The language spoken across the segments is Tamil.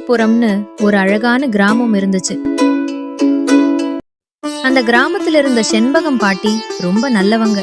செல்விபுரம்னு ஒரு அழகான கிராமம் இருந்துச்சு. அந்த கிராமத்துல இருந்த செண்பகம் பாட்டி ரொம்ப நல்லவங்க.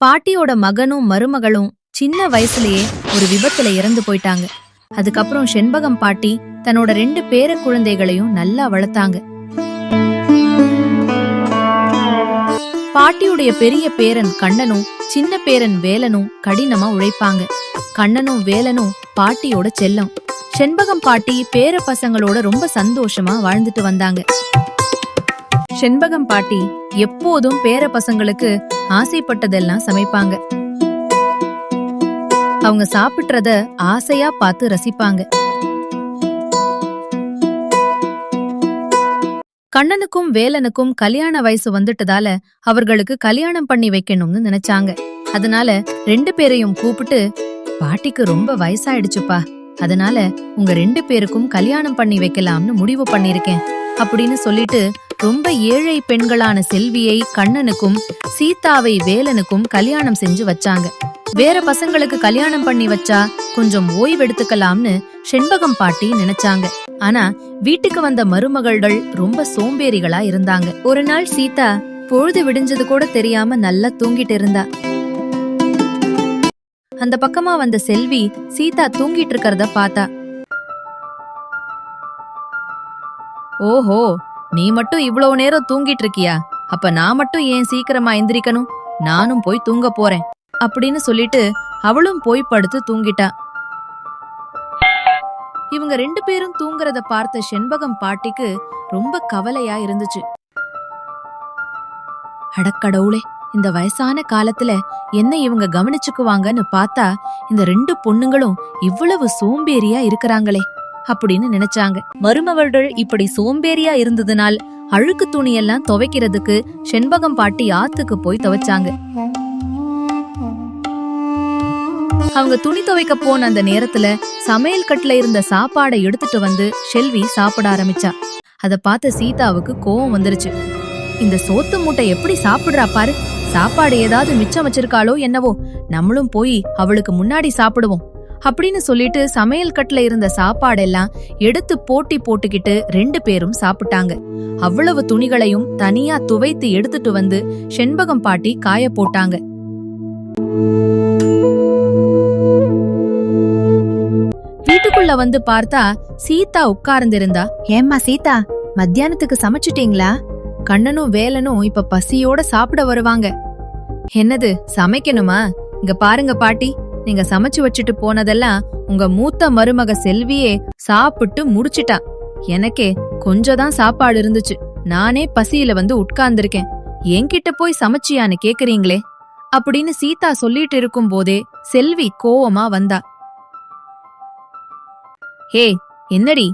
பாட்டியோட மகனும் மருமகளும் சின்ன வயசுலயே ஒரு விபத்துல இறந்து போயிட்டாங்க. அதுக்கப்புறம் செண்பகம் பாட்டி தன்னோட 2 பேர குழந்தைகளையும் நல்லா வளர்த்தாங்க. பாட்டியுடைய பெரிய பேரன் கண்ணனும் சின்ன பேரன் வேலனும் கடினமா உழைப்பாங்க. கண்ணனும் வேலனும் பாட்டியோட செல்லம். செண்பகம் பாட்டி பேர பசங்களோட ரொம்ப சந்தோஷமா வாழ்ந்துட்டு வந்தாங்க. செண்பகம் பாட்டி எப்போதும் பேர பசங்களுக்கு ஆசைப்பட்டதெல்லாம் சமைப்பாங்க. அவங்க சாப்பிட்றத ஆசையா பார்த்து ரசிப்பாங்க. கண்ணனுக்கும் வேலனுக்கும் கல்யாண வயசு வந்துட்டதால அவர்களுக்கு கல்யாணம் பண்ணி வைக்கணும்னு நினைச்சாங்க. அதனால 2 பேரையும் கூப்பிட்டு, பாட்டிக்கு ரொம்ப வயசாயிடுச்சுப்பா, அதனால உங்க 2 பேருக்கும் கல்யாணம் பண்ணி வைக்கலாம்னு முடிவு பண்ணிருக்கேன் அப்படின்னு சொல்லிட்டு ரொம்ப ஏழை பெண்களான செல்வியை கண்ணனுக்கும் சீதாவை வேலனுக்கும் கல்யாணம் செஞ்சு வச்சாங்க. வேற பசங்களுக்கு கல்யாணம் பண்ணி வச்சா கொஞ்சம் ஓய்வெடுத்துக்கலாம்னு செண்பகம் பாட்டி நினைச்சாங்க. ஆனா வீட்டுக்கு வந்த மருமகள்கள் ரொம்ப சோம்பேறிகளா இருந்தாங்க. ஒரு நாள் சீதா பொழுது விடிஞ்சது கூட தெரியாம நல்லா தூங்கிட்டு இருந்தா. அந்த பக்கமா வந்த செல்வி சீதா தூங்கிட்டு இருக்கறத பார்த்தா. ஓஹோ, நீ மட்டும் இவ்வளவு நேரம் தூங்கிட்டு இருக்கியா? அப்ப நான் மட்டும் ஏன் சீக்கிரமா எந்திரிக்கணும்? நானும் போய் தூங்க போறேன் அப்படின்னு சொல்லிட்டு அவளும் போய் படுத்து தூங்கிட்டா. இவங்க 2 பேரும் தூங்குறத பார்த்த செண்பகம் பாட்டிக்கு ரொம்ப கவலையா இருந்துச்சு. அடக்கடவுளே, இந்த வயசான காலத்துல என்ன இவங்க கவனிச்சுக்குவாங்கன்னு பார்த்தா இந்த 2 பொண்ணுங்களும் இவ்வளவு சோம்பேறியா இருக்கறாங்களே அப்படின்னு நினைச்சாங்க. மருமவர்கள் இப்படி சோம்பேறியா இருந்ததுனால் அழுக்கு துணியெல்லாம் துவைக்கிறதுக்கு செண்பகம் பாட்டி ஆத்துக்கு போய் துவைச்சாங்க. அவங்க துணி துவைக்க போன அந்த நேரத்துல சமையல் கட்டுல இருந்த சாப்பாடை எடுத்துட்டு வந்து செல்வி சாப்பிட ஆரம்பிச்சா. அத பார்த்த சீதாவுக்கு கோவம் வந்துருச்சு. இந்த சோத்து மூட்டை எப்படி சாப்பிடுறா பாரு, சாப்பாடு ஏதாவது மிச்சம் வச்சிருக்காளோ என்னவோ, நம்மளும் போய் அவளுக்கு முன்னாடி சாப்பிடுவோம் அப்படின்னு சொல்லிட்டு சமையல் கட்டுல இருந்த சாப்பாடெல்லாம் எடுத்து போட்டி போட்டுக்கிட்டு 2 பேரும் சாப்பிட்டாங்க. அவ்வளவு துணிகளையும் தனியா துவைத்து எடுத்துட்டு வந்து செண்பகம் பாட்டி காய போட்டாங்க. வீட்டுக்குள்ள வந்து பார்த்தா சீதா உட்கார்ந்திருந்தா. ஏம்மா சீதா, மத்தியானத்துக்கு சமைச்சிட்டீங்களா? கண்ணனும் வேலனும் இப்ப பசியோட சாப்பிட வருவாங்க. என்னது சமைக்கணுமா? இங்க பாருங்க பாட்டி, நீங்க சமைச்சு வச்சுட்டு போனதெல்லாம் உங்க மூத்த மருமக செல்வியே சாப்பிட்டு முடிச்சிட்டா. எனக்கே கொஞ்சம் தான் சாப்பாடு இருந்துச்சு. நானே பசியில வந்து உட்கார்ந்திருக்கேன். என்கிட்ட போய் சமைச்சியான்னு கேக்குறீங்களே அப்படின்னு சீதா சொல்லிட்டு இருக்கும் போதே செல்வி கோவமா வந்தா. ஹே, என்னடி,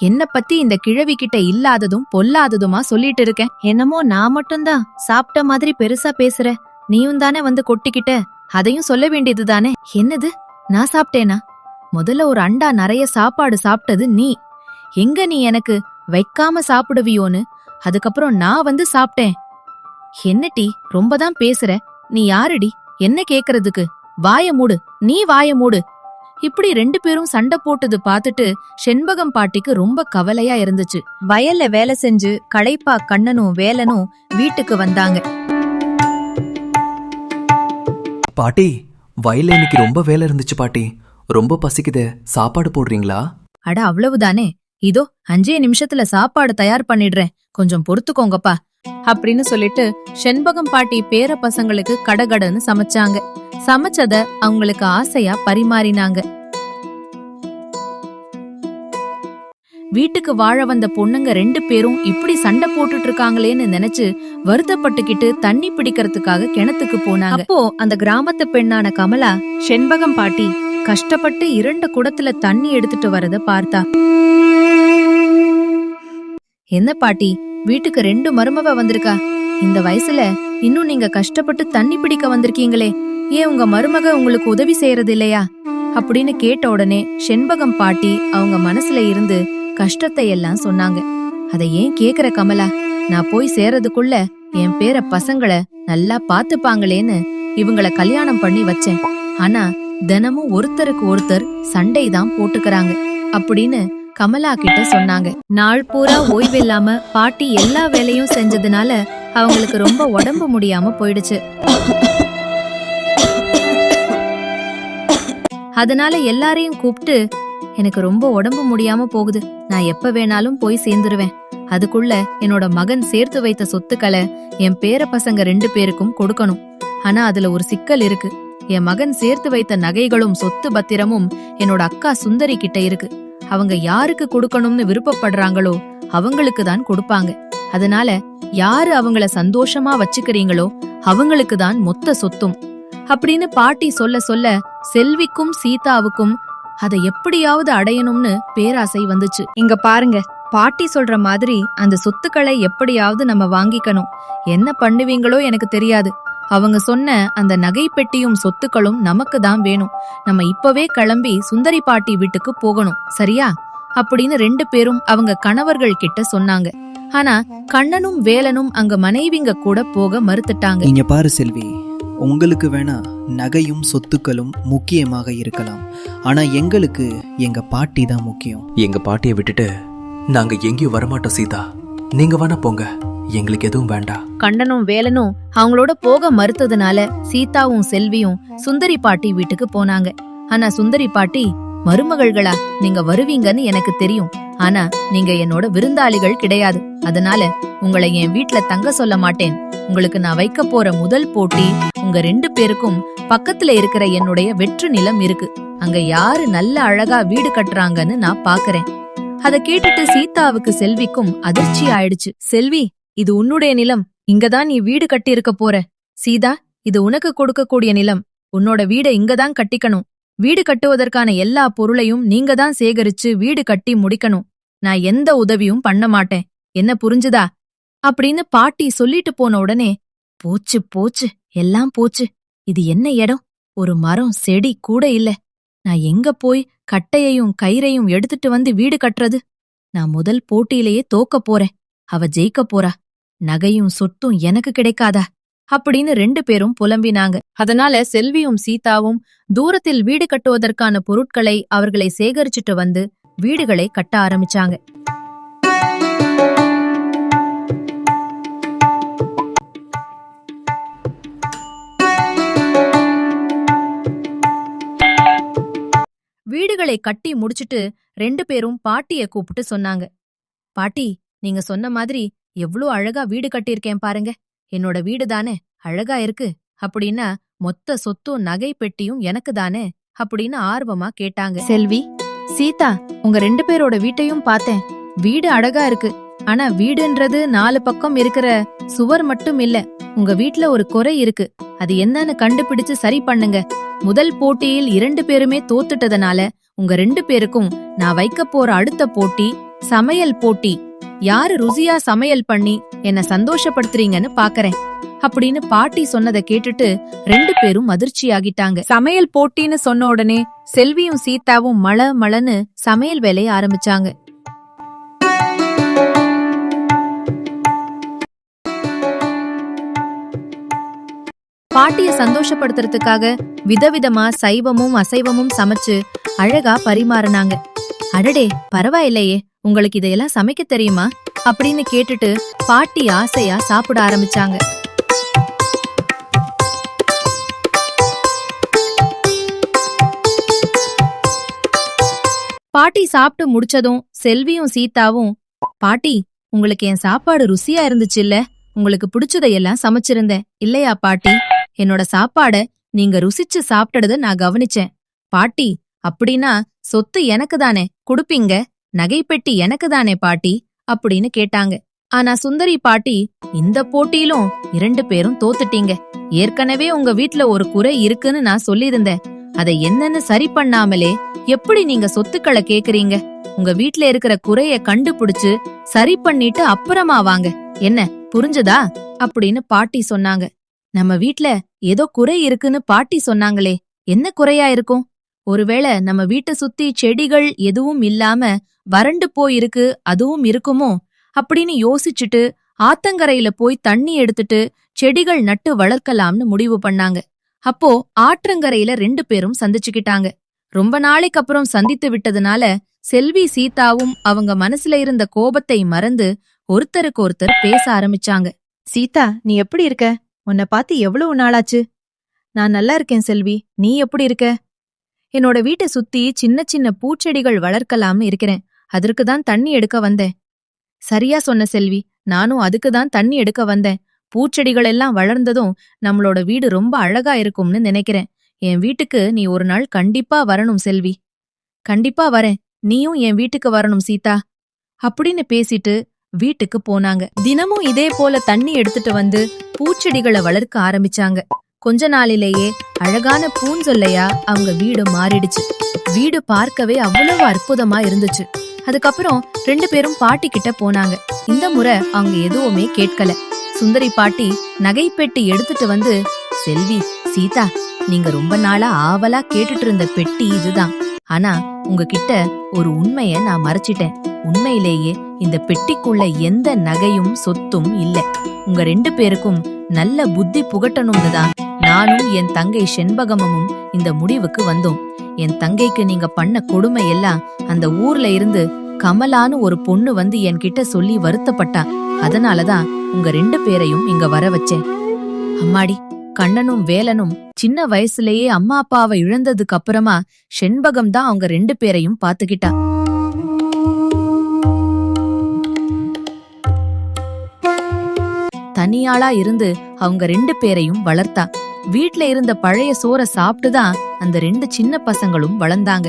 என்ன பத்தி இந்த கிழவி கிட்ட இல்லாததும் பொல்லாததுமா சொல்லிட்டு இருக்கேன்? என்னமோ நான் மட்டும்தான் சாப்பிட்ட மாதிரி பெருசா பேசுற, நீயும் தானே வந்து கொட்டிக்கிட்ட, அதையும் சொல்ல வேண்டியது தானே. என்னது, நான் சாப்பிட்டேனா? முதல்ல ஒரு அண்டா நிறைய சாப்பாடு சாப்பிட்டது நீ. எங்க நீ எனக்கு வைக்காம சாப்பிடுவியோன்னு அதுக்கப்புறம் நான் வந்து சாப்பிட்டேன். என்னடி ரொம்பதான் பேசுற, நீ யாருடி என்ன கேக்குறதுக்கு? வாய மூடு, நீ வாய மூடு. இப்படி 2 பேரும் சண்டை போட்டது பார்த்துட்டு செண்பகம் பாட்டிக்கு ரொம்ப கவலையா இருந்துச்சு. வயல்ல வேலை செஞ்சு களைப்பா கண்ணனும் வேலனும் வீட்டுக்கு வந்தாங்க. பாட்டி, வயல்ல இன்னைக்கு ரொம்ப வேலை இருந்துச்சு பாட்டி, ரொம்ப பசிக்குதே, சாப்பாடு போடுறீங்களா? அட அவ்வளவுதானே, இதோ 5 நிமிஷத்துல சாப்பாடு தயார் பண்ணிடுறேன், கொஞ்சம் பொறுத்துக்கோங்கப்பா அப்படின்னு சொல்லிட்டு செண்பகம் பாட்டி பேர பசங்களுக்கு கடகடன்னு சமைச்சாங்க. சமைச்சத அவங்களுக்கு ஆசையா பரிமாறினாங்க. வீட்டுக்கு வாழ வந்த பொண்ணுங்க 2 பேரும் இப்படி சண்டை போட்டுட்டு இருக்காங்களேன்னு நினைச்சு வருத்தப்பட்டுக்கிட்டு தண்ணி பிடிக்கிறதுக்காக கிணத்துக்கு போனாங்க. அப்போ அந்த கிராமத்து பெண்ணான கமலா செண்பகம் பாட்டி கஷ்டப்பட்டு 2 குடத்துல தண்ணி எடுத்துட்டு வரத பார்த்தா. என்ன பாட்டி, வீட்டுக்கு 2 மருமவ வந்திருக்கா, இந்த வயசுல இன்னும் நீங்க கஷ்டப்பட்டு தண்ணி பிடிக்க வந்திருக்கீங்களே, ஏன் உங்க மருமக உங்களுக்கு உதவி செய்யறது இல்லையா அப்படின்னு கேட்ட உடனே செண்பகம் பாட்டி அவங்க மனசுல இருந்து கஷ்டத்தை எல்லாம் சொன்னாங்க. அதை ஏன் கேக்குற கமலா, நான் போய் சேரதுக்குள்ள என் பேர பசங்களை நல்லா பாத்துப்பாங்களேன்னு இவங்கள கல்யாணம் பண்ணி வச்சேன். ஆனா தினமும் ஒருத்தருக்கு ஒருத்தர் சண்டை தான் போட்டுக்கறாங்க அப்படின்னு கமலா கிட்ட சொன்னாங்க. நாள் பூரா ஓய்வில்லாம பாட்டி எல்லா வேலையும் செஞ்சதுனால அவங்களுக்கு ரொம்ப உடம்பு முடியாம போயிடுச்சு. அதனால எல்லாரையும் கூப்பிட்டு, எனக்கு ரொம்ப உடம்பு முடியாம போகுது, நான் எப்ப வேணாலும் போய் சேர்ந்துருவேன். அதுக்குள்ள என்னோட மகன் சேர்த்து வைத்த சொத்துக்களை என் பேர பசங்க 2 பேருக்கும் கொடுக்கணும். ஆனா அதுல ஒரு சிக்கல் இருக்கு. என் மகன் சேர்த்து வைத்த நகைகளும் சொத்து பத்திரமும் என்னோட அக்கா சுந்தரி கிட்ட இருக்கு. அவங்க யாருக்கு கொடுக்கணும்னு விருப்பப்படுறாங்களோ அவங்களுக்கு தான் கொடுப்பாங்க. அதனால யாரு அவங்கள சந்தோஷமா வச்சுக்கிறீங்களோ அவங்களுக்கு தான் மொத்த சொத்தும் அப்படின்னு பாட்டி சொல்ல சொல்ல செல்விக்கும் சீதாவுக்கும் அதை எப்படியாவது அடையணும்னு பேராசை வந்துச்சு. இங்க பாருங்க, பாட்டி சொல்ற மாதிரி அந்த சொத்துக்களை எப்படியாவது நம்ம வாங்கிக்கணும். என்ன பண்ணுவீங்களோ எனக்கு தெரியாது. அவங்க சொன்ன அந்த நகை பெட்டியும் சொத்துக்களும் நமக்கு தான் வேணும். நம்ம இப்பவே கிளம்பி சுந்தரி பாட்டி வீட்டுக்கு போகணும், சரியா அப்படின்னு 2 பேரும் அவங்க கணவர்கள் கிட்ட சொன்னாங்க. ஆனா கண்ணனும் வேலனும் அங்க மனைவிங்க கூட போக மறுத்துட்டாங்க. நீங்க பாரு செல்வி, உங்களுக்கு வேணா நகையும் சொத்துக்களும் முக்கியமாக இருக்கலாம், ஆனா எங்களுக்கு எங்க பாட்டி தான் முக்கியம். எங்க பாட்டியை விட்டுட்டு நாங்க எங்கேயும் வரமாட்டோம் சீதா. நீங்க வேணா போங்க, எங்களுக்கு எதுவும் வேண்டாம். கண்ணனும் வேலனும் அவங்களோட போக மறுத்ததுனால சீதாவும் செல்வியும் சுந்தரி பாட்டி வீட்டுக்கு போனாங்க. ஆனா சுந்தரி பாட்டி, மருமகள்களா நீங்க வருவீங்கன்னு எனக்கு தெரியும், ஆனா நீங்க என்னோட விருந்தாளிகள் கிடையாது. அதனால உங்களை என் வீட்ல தங்க சொல்ல மாட்டேன். உங்களுக்கு நான் வைக்க போற முதல் போட்டி, உங்க 2 பேருக்கும் பக்கத்துல இருக்கிற என்னுடைய வெற்று நிலம் இருக்கு. அங்க யாரு நல்ல அழகா வீடு கட்டுறாங்கன்னு நான் பாக்குறேன். அத கேட்டுட்டு சீதாவுக்கு செல்விக்கும் அதிர்ச்சி ஆயிடுச்சு. செல்வி, இது உன்னுடைய நிலம், இங்கதான் நீ வீடு கட்டி இருக்க போற. சீதா, இது உனக்கு கொடுக்கக்கூடிய நிலம். உன்னோட வீடை இங்கதான் கட்டிக்கணும். வீடு கட்டுவதற்கான எல்லா பொருளையும் நீங்க தான் சேகரிச்சு வீடு கட்டி முடிக்கணும். நான் எந்த உதவியும் பண்ண மாட்டேன், என்ன புரிஞ்சுதா அப்படின்னு பாட்டி சொல்லிட்டு போன உடனே, போச்சு போச்சு, எல்லாம் போச்சு. இது என்ன இடம்? ஒரு மரம் செடி கூட இல்ல. நான் எங்க போய் கட்டையையும் கயிறையும் எடுத்துட்டு வந்து வீடு கட்டுறது? நான் முதல் போட்டியிலேயே தோக்க போறேன், அவ ஜெயிக்க போறா. நகையும் சொத்தும் எனக்கு கிடைக்காதா அப்படின்னு 2 பேரும் புலம்பினாங்க. அதனால செல்வியும் சீதாவும் தூரத்தில் வீடு கட்டுவதற்கான பொருட்களை அவர்களை சேகரிச்சுட்டு வந்து வீடுகளை கட்ட ஆரம்பிச்சாங்க. வீடுகளை கட்டி முடிச்சிட்டு 2 பேரும் பாட்டிய கூப்பிட்டு சொன்னாங்க. பாட்டி, நீங்க சொன்ன மாதிரி எவ்ளோ அழகா வீடு கட்டியிருக்கேன் பாருங்க. என்னோட வீடு தானே அழகா இருக்கு அப்படின்னா மொத்த சொத்தும் நகை பெட்டியும் எனக்கு தானே அப்படின்னு ஆர்வமா கேட்டாங்க. செல்வி, சீதா, உங்க 2 பேரோட வீட்டையும் பார்த்தேன். வீடு அழகா இருக்கு. ஆனா வீடுன்றது 4 பக்கம் இருக்கிற சுவர் மட்டும் இல்ல. உங்க வீட்ல ஒரு குறை இருக்கு. அது என்னன்னு கண்டுபிடிச்சு சரி பண்ணுங்க. முதல் போட்டியில் 2 பேருமே தோத்துட்டதனால உங்க 2 பேருக்கும் நான் வைக்க போற அடுத்த போட்டி சமையல் போட்டி. யாரு ருசியா சமையல் பண்ணி என்ன சந்தோஷப்படுத்துறீங்கன்னு பாக்கறேன் அப்படின்னு பாட்டி சொன்னதை கேட்டுட்டு 2 பேரும் அதிர்ச்சியாகிட்டாங்க. சமையல் போட்டின்னு சொன்ன உடனே செல்வியும் சீதாவும் மளன்னு சமையல் வேலைய ஆரம்பிச்சாங்க. பாட்டிய சந்தோஷப்படுத்துறதுக்காக விதவிதமா சைவமும் அசைவமும் சமைச்சு அழகா பரிமாறினாங்க. அடடே, பரவாயில்லையே, உங்களுக்கு இதையெல்லாம் சமைக்க தெரியுமா அப்படின்னு கேட்டுட்டு பாட்டி ஆசையா சாப்பிட ஆரம்பிச்சாங்க. பாட்டி சாப்பிட்டு முடிச்சதும் செல்வியும் சீதாவும், பாட்டி, உங்களுக்கு என் சாப்பாடு ருசியா இருந்துச்சு இல்ல? உங்களுக்கு பிடிச்சதையெல்லாம் சமைச்சிருந்தேன் இல்லையா பாட்டி? என்னோட சாப்பாட நீங்க ருசிச்சு சாப்பிட்டத நான் கவனிச்சேன். பாட்டி, அப்படின்னா சொத்து எனக்கு தானே குடுப்பீங்க? நகைப்பெட்டி எனக்கு தானே பாட்டி அப்படின்னு கேட்டாங்க. ஆனா சுந்தரி பாட்டி, இந்த போட்டியிலும் 2 பேரும் தோத்துட்டீங்க. ஏற்கனவே உங்க வீட்ல ஒரு குறை இருக்குன்னு நான் சொல்லியிருந்தேன். அதை என்னன்னு சரி பண்ணாமலே எப்படி நீங்க சொத்துக்களை கேக்குறீங்க? உங்க வீட்ல இருக்கிற குறைய கண்டுபிடிச்சு சரி பண்ணிட்டு அப்புறமா வாங்க, என்ன புரிஞ்சதா அப்படின்னு பாட்டி சொன்னாங்க. நம்ம வீட்ல ஏதோ குறை இருக்குன்னு பாட்டி சொன்னாங்களே, என்ன குறையா இருக்கும்? ஒருவேளை நம்ம வீட்டை சுத்தி செடிகள் எதுவும் இல்லாம வறண்டு போயிருக்கு, அதுவும் இருக்குமோ அப்படின்னு யோசிச்சுட்டு ஆத்தங்கரையில போய் தண்ணி எடுத்துட்டு செடிகள் நட்டு வளர்க்கலாம்னு முடிவு பண்ணாங்க. அப்போ ஆற்றங்கரையில 2 பேரும் சந்திச்சுக்கிட்டாங்க. ரொம்ப நாளைக்கு அப்புறம் சந்தித்து விட்டதுனால செல்வி சீதாவும் அவங்க மனசுல இருந்த கோபத்தை மறந்து ஒருத்தருக்கு ஒருத்தர் பேச ஆரம்பிச்சாங்க. சீதா, நீ எப்படி இருக்க? உன்னை பார்த்து எவ்வளவு நாளாச்சு? நான் நல்லா இருக்கேன் செல்வி, நீ எப்படி இருக்க? என்னோட வீட்டை சுத்தி சின்ன சின்ன பூச்செடிகள் வளர்க்கலாம்னு இருக்கிறேன். அதற்கு தான் தண்ணி எடுக்க வந்தேன். சரியா சொன்ன செல்வி, நானும் அதுக்கு தான் தண்ணி எடுக்க வந்தேன். பூச்செடிகள் எல்லாம் வளர்ந்ததும் நம்மளோட வீடு ரொம்ப அழகா இருக்கும்னு நினைக்கிறேன். என் வீட்டுக்கு நீ ஒரு நாள் கண்டிப்பா வரணும் செல்வி. கண்டிப்பா வரேன், நீயும் என் வீட்டுக்கு வரணும் சீதா அப்படின்னு பேசிட்டு வீட்டுக்கு போனாங்க. தினமும் இதே போல தண்ணி எடுத்துட்டு வந்து பூச்செடிகளை வளர்க்க ஆரம்பிச்சாங்க. கொஞ்ச நாளிலேயே அழகான பூஞ்சொல்லையா அவங்க வீடு மாறிடுச்சு. வீடு பார்க்கவே அவ்வளவு அற்புதமா இருந்துச்சு. அதுக்கப்புறம் 2 பேரும் பாட்டி கிட்ட போனாங்க. இந்த முறை அவங்க எதுவுமே கேட்கல. சுந்தரி பாட்டி நகைப்பெட்டி எடுத்துட்டு வந்து, செல்வி, சீதா, நீங்க ரொம்ப நாளா ஆவலா கேட்டுட்டு இருந்த பெட்டி இதுதான். ஆனா உங்ககிட்ட ஒரு உண்மைய நான் மறைச்சிட்டேன். உண்மையிலேயே இந்த பெட்டிக்குள்ள எந்த நகையும் சொத்தும் இல்ல. உங்க 2 பேருக்கும் நல்ல புத்தி புகட்டணும்னு தான் நானும் என் தங்கை செண்பகமும் இந்த முடிவுக்கு வந்தோம். என் தங்கைக்கு நீங்க பண்ண கொடுமை எல்லாம் அந்த ஊர்ல இருந்து கமலான்னு ஒரு பொண்ணு வந்து என்கிட்ட சொல்லி வருத்தப்பட்டா. அதனாலதான் உங்க 2 பேரையும் இங்க வர வச்சேன். அம்மாடி, கண்ணனும் வேலனும் சின்ன வயசுலயே அம்மா அப்பாவை இழந்ததுக்கு அப்புறமா செண்பகம் தான் அவங்க 2 பேரையும் பாத்துக்கிட்டா. தனியாளா இருந்து அவங்க 2 பேரையும் வளர்த்தா. வீட்ல இருந்த பழைய சோற சாப்பிட்டுதான் அந்த 2 சின்ன பசங்களும் வளர்ந்தாங்க.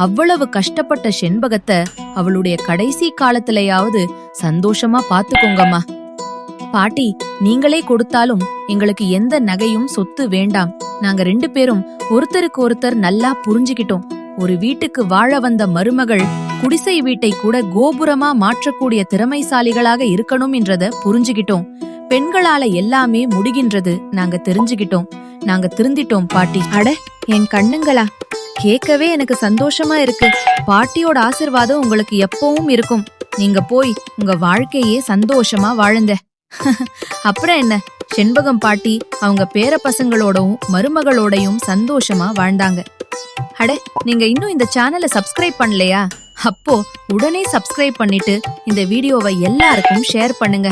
அவ்வளவு கஷ்டப்பட்ட செண்பகத்தை அவளுடைய கடைசி காலத்திலேயாவது சந்தோஷமா பாத்துக்கோங்கம்மா. பாட்டி, நீங்களே கொடுத்தாலும் எங்களுக்கு எந்த நகையும் சொத்து வேண்டாம். நாங்க 2 பேரும் ஒருத்தருக்கு ஒருத்தர் நல்லா புரிஞ்சுக்கிட்டோம். ஒரு வீட்டுக்கு வாழ வந்த மருமகள் குடிசை வீட்டை கூட கோபுரமா மாற்றக்கூடிய திறமைசாலிகளாக இருக்கணும் என்றத புரிஞ்சுகிட்டோம். பெண்களால எல்லாமே முடிகின்றது நாங்க தெரிஞ்சுகிட்டோம். நாங்க திருந்திட்டோம் பாட்டி. அட என் கண்ணுங்களா, கேட்கவே எனக்கு சந்தோஷமா இருக்கு. பாட்டியோட ஆசிர்வாதம் உங்களுக்கு எப்பவும் இருக்கும். நீங்க போய் உங்க வாழ்க்கையே சந்தோஷமா வாழுங்க. அப்புறம் என்ன, செண்பகம் பாட்டி அவங்க பேர பசங்களோடவும் மருமகளோடையும் சந்தோஷமா வாழ்ந்தாங்க. அட, நீங்க இன்னும் இந்த சேனலை சப்ஸ்கிரைப் பண்ணலையா? அப்போ உடனே சப்ஸ்கிரைப் பண்ணிட்டு இந்த வீடியோவை எல்லாருக்கும் ஷேர் பண்ணுங்க.